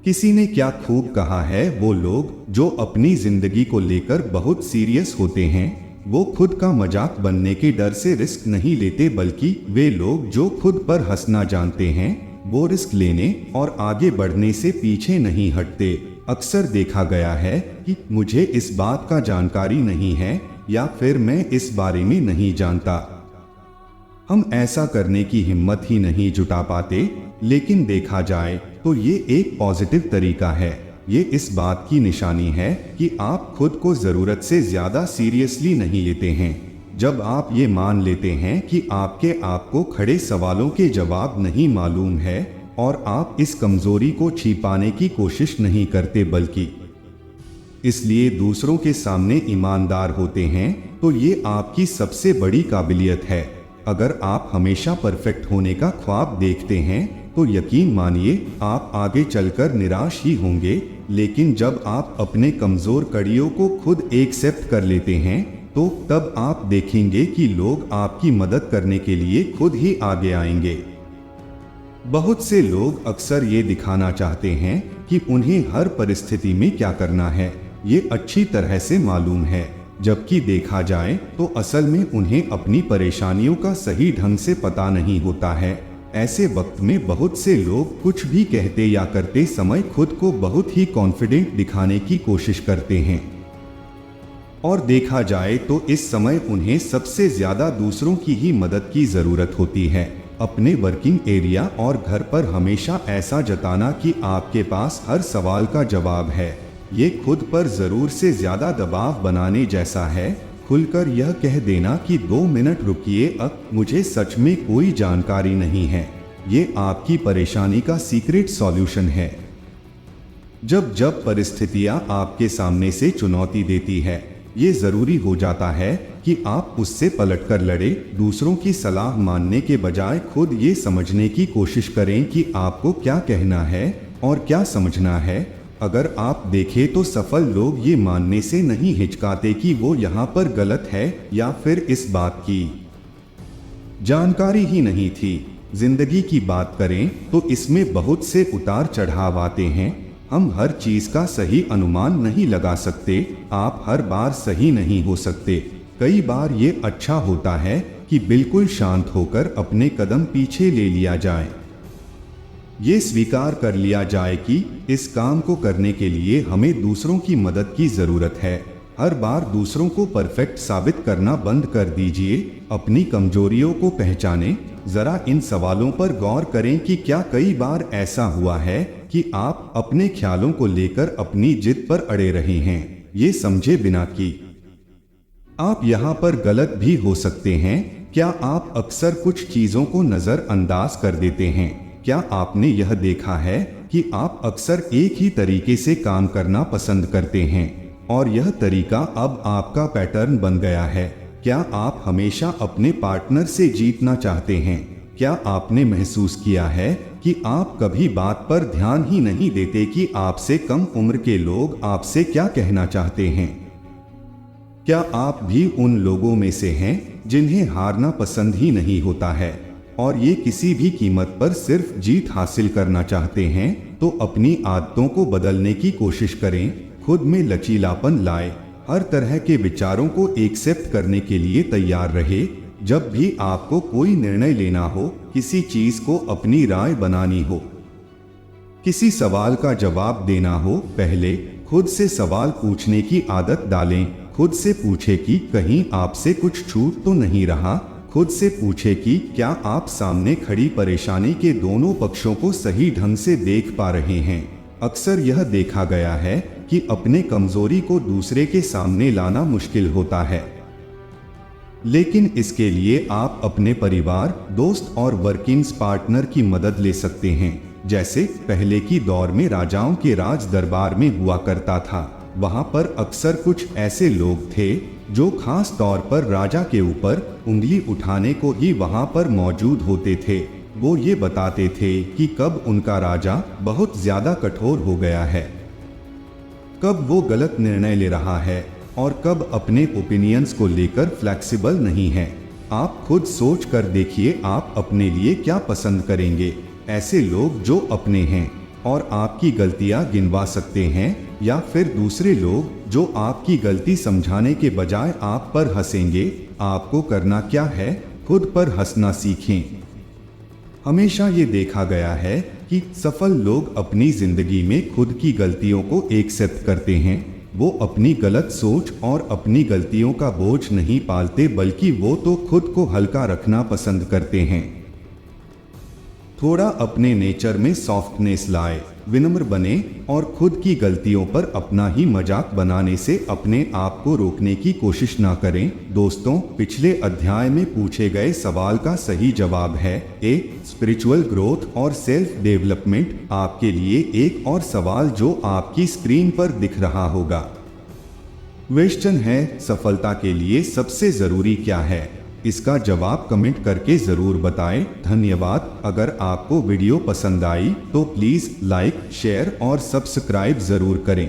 किसी ने क्या खूब कहा है, वो लोग जो अपनी जिंदगी को लेकर बहुत सीरियस होते हैं वो खुद का मजाक बनने के डर से रिस्क नहीं लेते, बल्कि वे लोग जो खुद पर हंसना जानते हैं वो रिस्क लेने और आगे बढ़ने से पीछे नहीं हटते। अक्सर देखा गया है कि मुझे इस बात का जानकारी नहीं है या फिर मैं इस बारे में नहीं जानता। हम ऐसा करने की हिम्मत ही नहीं जुटा पाते, लेकिन देखा जाए तो ये एक पॉजिटिव तरीका है। ये इस बात की निशानी है कि आप खुद को ज़रूरत से ज़्यादा सीरियसली नहीं लेते हैं। जब आप ये मान लेते हैं कि आपको खड़े सवालों के जवाब नहीं मालूम है और आप इस कमज़ोरी को छिपाने की कोशिश नहीं करते बल्कि इसलिए दूसरों के सामने ईमानदार होते हैं, तो ये आपकी सबसे बड़ी काबिलियत है। अगर आप हमेशा परफेक्ट होने का ख्वाब देखते हैं तो यकीन मानिए आप आगे चलकर निराश ही होंगे, लेकिन जब आप अपने कमज़ोर कड़ियों को खुद एक्सेप्ट कर लेते हैं तो तब आप देखेंगे कि लोग आपकी मदद करने के लिए खुद ही आगे आएंगे। बहुत से लोग अक्सर ये दिखाना चाहते हैं कि उन्हें हर परिस्थिति में क्या करना है ये अच्छी तरह से मालूम है, जबकि देखा जाए तो असल में उन्हें अपनी परेशानियों का सही ढंग से पता नहीं होता है। ऐसे वक्त में बहुत से लोग कुछ भी कहते या करते समय खुद को बहुत ही कॉन्फिडेंट दिखाने की कोशिश करते हैं, और देखा जाए तो इस समय उन्हें सबसे ज्यादा दूसरों की ही मदद की जरूरत होती है। अपने वर्किंग एरिया और घर पर हमेशा ऐसा जताना कि आपके पास हर सवाल का जवाब है, ये खुद पर जरूर से ज्यादा दबाव बनाने जैसा है। खुलकर यह कह देना कि 2 मिनट रुकिए, अब मुझे सच में कोई जानकारी नहीं है, ये आपकी परेशानी का सीक्रेट सॉल्यूशन है। जब जब परिस्थितियां आपके सामने से चुनौती देती है, ये जरूरी हो जाता है कि आप उससे पलटकर लड़े। दूसरों की सलाह मानने के बजाय खुद ये समझने की कोशिश करें कि आपको क्या कहना है और क्या समझना है। अगर आप देखें तो सफल लोग ये मानने से नहीं हिचकाते कि वो यहाँ पर गलत है या फिर इस बात की जानकारी ही नहीं थी। जिंदगी की बात करें तो इसमें बहुत से उतार चढ़ाव आते हैं। हम हर चीज का सही अनुमान नहीं लगा सकते, आप हर बार सही नहीं हो सकते। कई बार ये अच्छा होता है कि बिल्कुल शांत होकर अपने कदम पीछे ले लिया जाए। ये स्वीकार कर लिया जाए कि इस काम को करने के लिए हमें दूसरों की मदद की जरूरत है। हर बार दूसरों को परफेक्ट साबित करना बंद कर दीजिए, अपनी कमजोरियों को पहचानें। जरा इन सवालों पर गौर करें कि क्या कई बार ऐसा हुआ है कि आप अपने ख्यालों को लेकर अपनी जिद पर अड़े रहे हैं, ये समझे बिना कि आप यहाँ पर गलत भी हो सकते हैं। क्या आप अक्सर कुछ चीजों को नजरअंदाज कर देते हैं? क्या आपने यह देखा है कि आप अक्सर एक ही तरीके से काम करना पसंद करते हैं और यह तरीका अब आपका पैटर्न बन गया है? क्या आप हमेशा अपने पार्टनर से जीतना चाहते हैं? क्या आपने महसूस किया है कि आप कभी बात पर ध्यान ही नहीं देते कि आपसे कम उम्र के लोग आपसे क्या कहना चाहते हैं? क्या आप भी उन लोगों में से हैं जिन्हें हारना पसंद ही नहीं होता है और ये किसी भी कीमत पर सिर्फ जीत हासिल करना चाहते हैं? तो अपनी आदतों को बदलने की कोशिश करें, खुद में लचीलापन लाएं, हर तरह के विचारों को एक्सेप्ट करने के लिए तैयार रहे। जब भी आपको कोई निर्णय लेना हो, किसी चीज को अपनी राय बनानी हो, किसी सवाल का जवाब देना हो, पहले खुद से सवाल पूछने की आदत डालें। खुद से पूछे कि कहीं आपसे कुछ छूट तो नहीं रहा। खुद से पूछे कि क्या आप सामने खड़ी परेशानी के दोनों पक्षों को सही ढंग से देख पा रहे हैं। अक्सर यह देखा गया है कि अपने कमजोरी को दूसरे के सामने लाना मुश्किल होता है, लेकिन इसके लिए आप अपने परिवार, दोस्त और वर्किंग पार्टनर की मदद ले सकते हैं। जैसे पहले की दौर में राजाओं के राज दरबार में हुआ करता था, वहां पर अक्सर कुछ ऐसे लोग थे जो खास तौर पर राजा के ऊपर उंगली उठाने को ही वहां पर मौजूद होते थे। वो ये बताते थे कि कब उनका राजा बहुत ज्यादा कठोर हो गया है, कब वो गलत निर्णय ले रहा है और कब अपने ओपिनियंस को लेकर फ्लेक्सिबल नहीं है। आप खुद सोच कर देखिए, आप अपने लिए क्या पसंद करेंगे। ऐसे लोग जो अपने हैं और आपकी गलतियां गिनवा सकते हैं, या फिर दूसरे लोग जो आपकी गलती समझाने के बजाय आप पर हंसेंगे। आपको करना क्या है, खुद पर हंसना सीखें। हमेशा ये देखा गया है कि सफल लोग अपनी जिंदगी में खुद की गलतियों को एक्सेप्ट करते हैं। वो अपनी गलत सोच और अपनी गलतियों का बोझ नहीं पालते, बल्कि वो तो खुद को हल्का रखना पसंद करते हैं। थोड़ा अपने नेचर में सॉफ्टनेस लाए, विनम्र बने और खुद की गलतियों पर अपना ही मजाक बनाने से अपने आप को रोकने की कोशिश ना करें। दोस्तों, पिछले अध्याय में पूछे गए सवाल का सही जवाब है ए, स्पिरिचुअल ग्रोथ और सेल्फ डेवलपमेंट। आपके लिए एक और सवाल जो आपकी स्क्रीन पर दिख रहा होगा। क्वेश्चन है, सफलता के लिए सबसे जरूरी क्या है? इसका जवाब कमेंट करके जरूर बताएं। धन्यवाद। अगर आपको वीडियो पसंद आई तो प्लीज लाइक, शेयर और सब्सक्राइब जरूर करें।